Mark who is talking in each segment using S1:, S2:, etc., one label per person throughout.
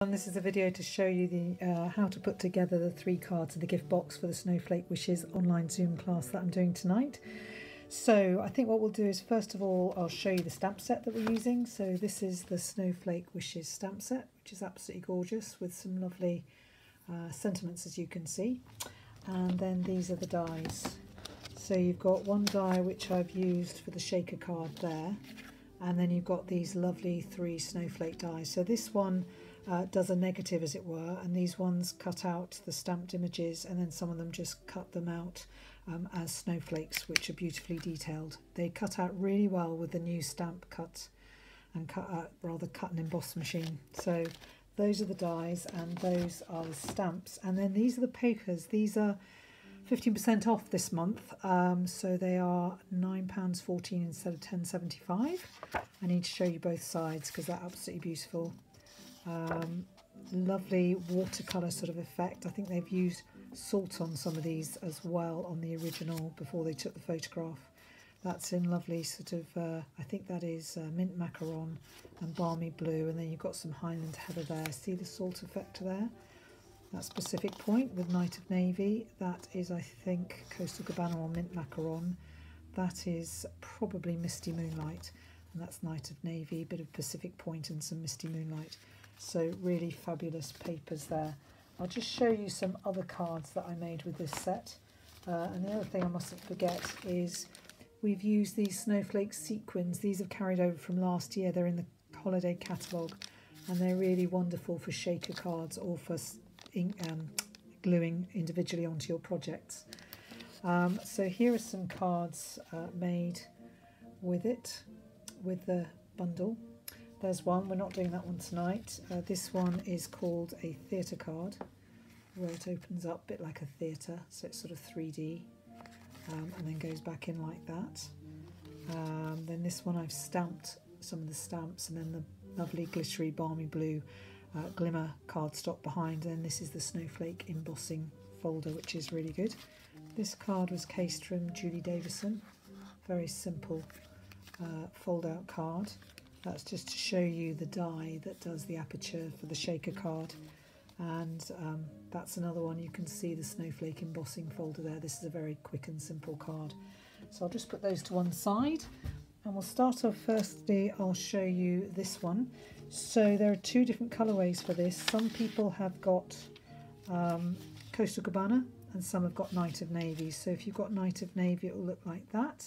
S1: And this is a video to show you the how to put together the 3 cards in the gift box for the Snowflake Wishes online Zoom class that I'm doing tonight. So I think what we'll do is, first of all, I'll show you the stamp set that we're using. So this is the Snowflake Wishes stamp set, which is absolutely gorgeous with some lovely sentiments, as you can see. And then these are the dies. So you've got one die which I've used for the shaker card there, and then you've got these lovely 3 snowflake dies. So this one does a negative, as it were, and these ones cut out the stamped images, and then some of them just cut them out as snowflakes, which are beautifully detailed. They cut out really well with the new stamp cut and cut and emboss machine. So those are the dies and those are the stamps, and then these are the papers. These are 15% off this month, so they are £9.14 instead of £10.75. I need to show you both sides because they're absolutely beautiful. Lovely watercolour sort of effect. I think they've used salt on some of these as well on the original before they took the photograph. That's in lovely sort of, I think that is mint macaron and balmy blue, and then you've got some Highland heather there. See the salt effect there? That's Pacific Point with Night of Navy. That is, I think, Coastal Cabana or mint macaron. That is probably Misty Moonlight, and that's Night of Navy, a bit of Pacific Point and some Misty Moonlight. So really fabulous papers there. I'll just show you some other cards that I made with this set. And the other thing I mustn't forget is we've used these snowflake sequins. These have carried over from last year. They're in the holiday catalogue, and they're really wonderful for shaker cards or for gluing individually onto your projects. So here are some cards made with it, with the bundle. There's one, we're not doing that one tonight. This one is called a theatre card, where it opens up a bit like a theatre, so it's sort of 3D, and then goes back in like that. Then this one I've stamped some of the stamps, and then the lovely glittery balmy blue glimmer cardstock behind, and this is the snowflake embossing folder, which is really good. This card was cased from Julie Davison. Very simple fold out card. That's just to show you the die that does the aperture for the shaker card, and that's another one. You can see the snowflake embossing folder there. This is a very quick and simple card. So I'll just put those to one side, and we'll start off. Firstly, I'll show you this one. So there are 2 different colourways for this. Some people have got Coastal Cabana and some have got Night of Navy. So if you've got Night of Navy, it will look like that.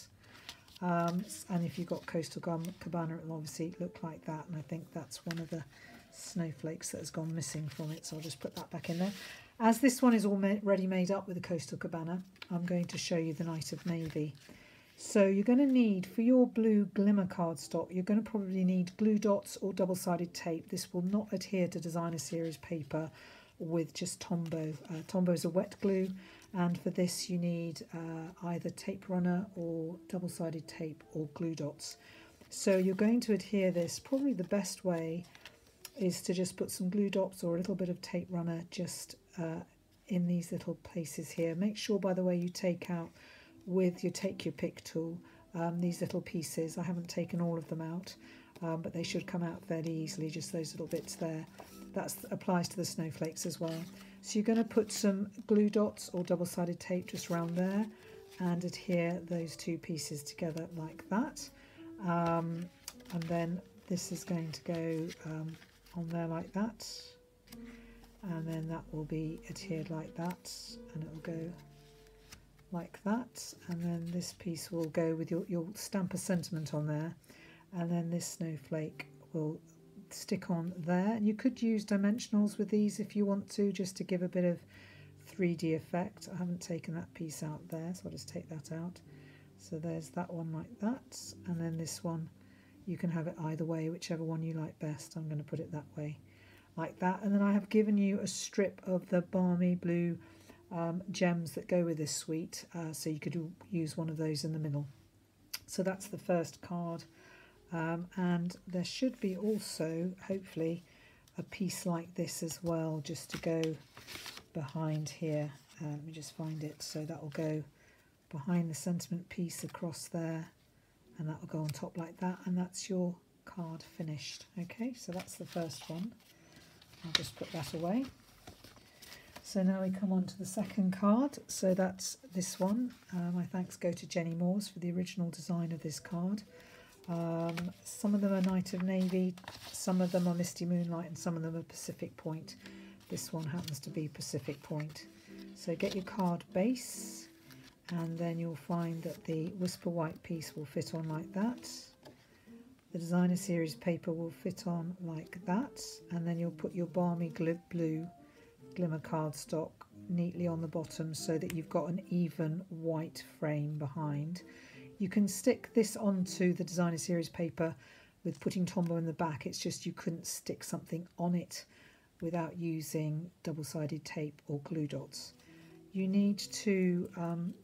S1: And if you've got Coastal Cabana, it will obviously look like that. And I think that's one of the snowflakes that has gone missing from it. So I'll just put that back in there. As this one is already made up with the Coastal Cabana, I'm going to show you the Night of Navy. So you're going to need, for your blue glimmer cardstock, you're going to probably need glue dots or double-sided tape. This will not adhere to designer series paper with just Tombow. Tombow is a wet glue, and for this you need either tape runner or double-sided tape or glue dots. So you're going to adhere this. Probably the best way is to just put some glue dots or a little bit of tape runner just in these little places here. Make sure, by the way, you take out with your take your pick tool these little pieces. I haven't taken all of them out, but they should come out fairly easily, just those little bits there. That applies to the snowflakes as well. So you're going to put some glue dots or double-sided tape just around there and adhere those 2 pieces together like that, and then this is going to go on there like that, and then that will be adhered like that, and it will go like that, and then this piece will go with your stamp a sentiment on there, and then this snowflake will stick on there. And you could use dimensionals with these if you want to, just to give a bit of 3D effect. I haven't taken that piece out there, so I'll just take that out. So there's that one like that, and then this one you can have it either way, whichever one you like best. I'm going to put it that way like that, and then I have given you a strip of the balmy blue gems that go with this suite, so you could use one of those in the middle. So that's the first card, and there should be also hopefully a piece like this as well, just to go behind here. Let me just find it. So that will go behind the sentiment piece across there, and that will go on top like that, and that's your card finished. Okay, so that's the first one. I'll just put that away. So now we come on to the second card. So that's this one. My thanks go to Jenny Moores for the original design of this card. Some of them are Night of Navy, some of them are Misty Moonlight, and some of them are Pacific Point. This one happens to be Pacific Point. So get your card base, and then you'll find that the Whisper White piece will fit on like that. The designer series paper will fit on like that, and then you'll put your Balmy Blue glimmer cardstock neatly on the bottom so that you've got an even white frame behind. You can stick this onto the designer series paper with putting Tombow in the back. It's just you couldn't stick something on it without using double-sided tape or glue dots. You need to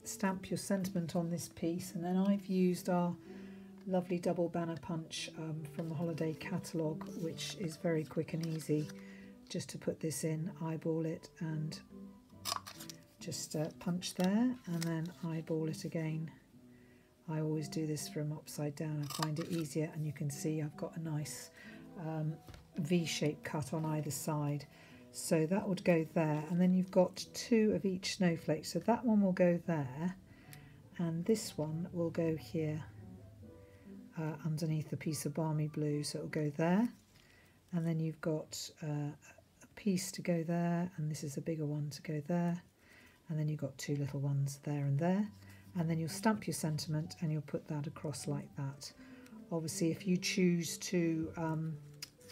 S1: stamp your sentiment on this piece, and then I've used our lovely double banner punch from the holiday catalogue, which is very quick and easy. Just to put this in, eyeball it and just punch there, and then eyeball it again. I always do this from upside down. I find it easier, and you can see I've got a nice V-shaped cut on either side. So that would go there, and then you've got two of each snowflake. So that one will go there, and this one will go here underneath a piece of Balmy Blue. So it'll go there, and then you've got a piece to go there, and this is a bigger one to go there, and then you've got two little ones there and there, and then you'll stamp your sentiment and you'll put that across like that. Obviously, if you choose to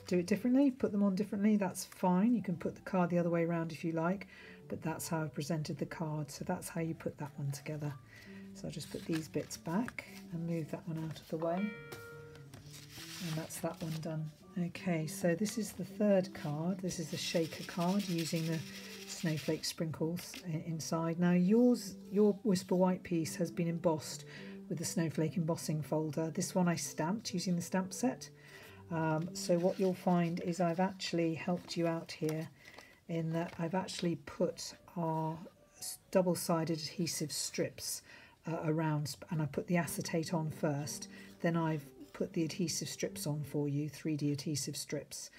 S1: do it differently, put them on differently, that's fine. You can put the card the other way around if you like, but that's how I've presented the card. So that's how you put that one together. So I'll just put these bits back and move that one out of the way, and that's that one done. Okay, so this is the third card. This is the shaker card using the snowflake sprinkles inside. Now your Whisper White piece has been embossed with the snowflake embossing folder. This one I stamped using the stamp set. So what you'll find is I've actually helped you out here in that I've actually put our double-sided adhesive strips around, and I put the acetate on first, then I've put the adhesive strips on for you, 3D adhesive strips.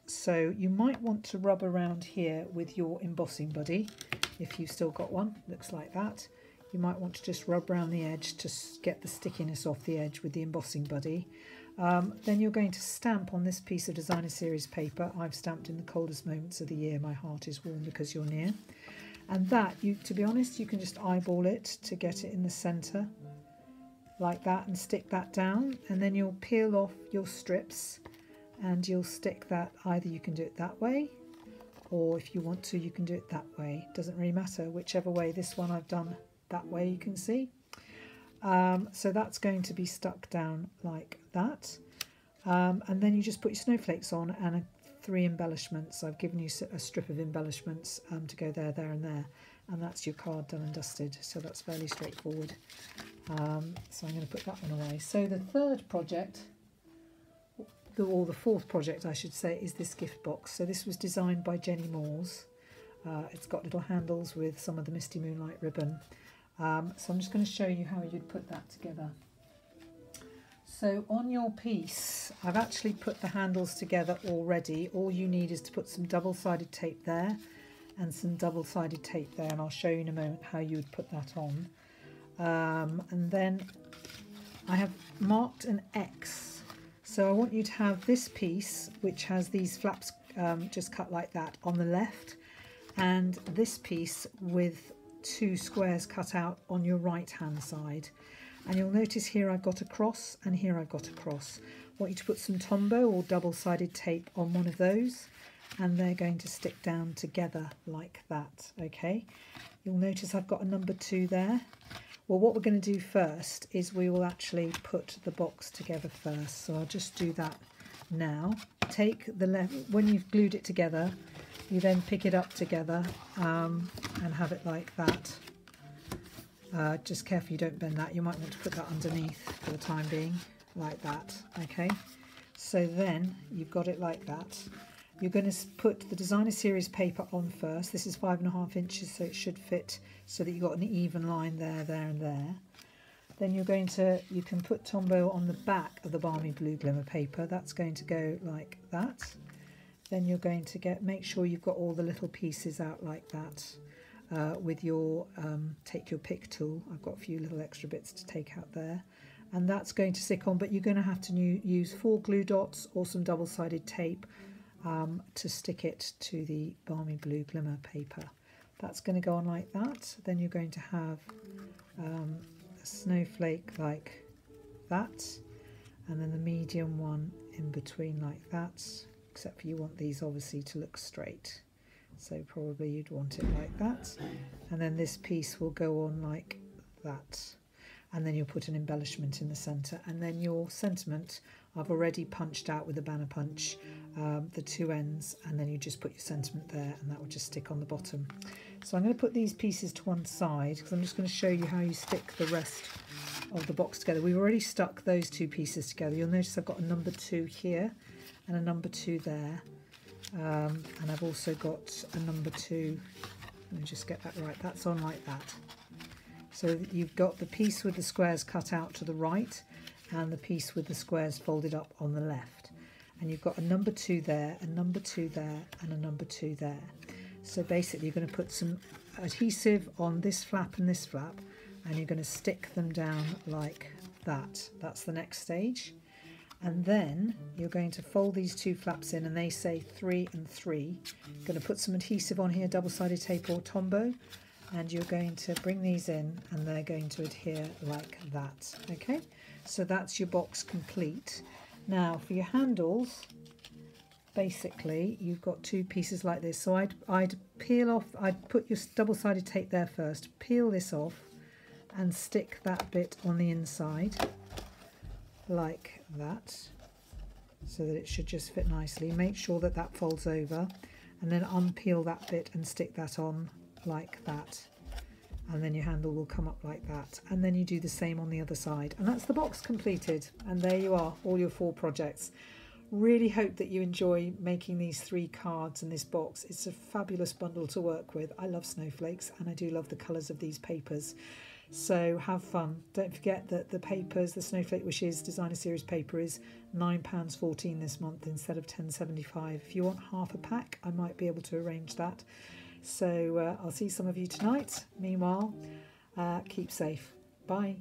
S1: So you might want to rub around here with your embossing buddy if you've still got one. Looks like that. You might want to just rub around the edge to get the stickiness off the edge with the embossing buddy. Then you're going to stamp on this piece of designer series paper. I've stamped in the coldest moments of the year. My heart is warm because you're near. And that, to be honest, you can just eyeball it to get it in the centre like that and stick that down, and then you'll peel off your strips and you'll stick that. Either you can do it that way, or if you want to, you can do it that way. Doesn't really matter, whichever way. This one I've done that way, you can see. So that's going to be stuck down like that, and then you just put your snowflakes on and 3 embellishments. I've given you a strip of embellishments to go there, there and there, and that's your card done and dusted. So that's fairly straightforward. So I'm going to put that one away. So the third project, or the fourth project I should say, is this gift box. So this was designed by Jenny Moores. It's got little handles with some of the Misty Moonlight ribbon. So I'm just going to show you how you'd put that together. So on your piece, I've actually put the handles together already. All you need is to put some double-sided tape there and some double-sided tape there, and I'll show you in a moment how you would put that on. And then I have marked an X. So I want you to have this piece, which has these flaps just cut like that on the left, and this piece with 2 squares cut out on your right hand side. And you'll notice here I've got a cross and here I've got a cross. I want you to put some Tombow or double-sided tape on one of those, and they're going to stick down together like that. Okay, you'll notice I've got a number 2 there. Well, what we're going to do first is we will actually put the box together first. So I'll just do that now. Take the left, when you've glued it together, you then pick it up together and have it like that. Just careful you don't bend that. You might want to put that underneath for the time being, like that. Okay, so then you've got it like that. You're going to put the designer series paper on first. This is 5.5 inches, so it should fit so that you've got an even line there, there and there. Then you're going to, you can put Tombow on the back of the Balmy Blue glimmer paper. That's going to go like that. then you're going to make sure you've got all the little pieces out like that with your, take your pick tool. I've got a few little extra bits to take out there. And that's going to stick on, but you're going to have to use 4 glue dots or some double-sided tape to stick it to the Balmy Blue Glimmer paper. That's going to go on like that. Then you're going to have a snowflake like that, and then the medium one in between like that, except for you want these obviously to look straight. So probably you'd want it like that. And then this piece will go on like that. And then you'll put an embellishment in the centre, and then your sentiment I've already punched out with a banner punch the 2 ends, and then you just put your sentiment there, and that will just stick on the bottom. So I'm going to put these pieces to one side because I'm just going to show you how you stick the rest of the box together. We've already stuck those 2 pieces together. You'll notice I've got a number 2 here and a number 2 there, and I've also got a number 2. Let me just get that right. That's on like that. So you've got the piece with the squares cut out to the right and the piece with the squares folded up on the left. And you've got a number 2 there, a number 2 there, and a number 2 there. So basically you're going to put some adhesive on this flap and this flap, and you're going to stick them down like that. That's the next stage. And then you're going to fold these 2 flaps in, and they say 3 and 3. You're going to put some adhesive on here, double-sided tape or Tombow, and you're going to bring these in, and they're going to adhere like that. Okay, so that's your box complete. Now for your handles, basically you've got 2 pieces like this. So I'd peel off, I'd put your double-sided tape there first, peel this off and stick that bit on the inside like that, so that it should just fit nicely. Make sure that that folds over, and then unpeel that bit and stick that on like that, and then your handle will come up like that, and then you do the same on the other side, and that's the box completed. And there you are, all your 4 projects. Really hope that you enjoy making these 3 cards in this box. It's a fabulous bundle to work with. I love snowflakes, and I do love the colours of these papers. So have fun. Don't forget that the papers, the Snowflake Wishes Designer Series paper, is £9.14 this month instead of £10.75. If you want half a pack, I might be able to arrange that. So I'll see some of you tonight. Meanwhile, keep safe. Bye.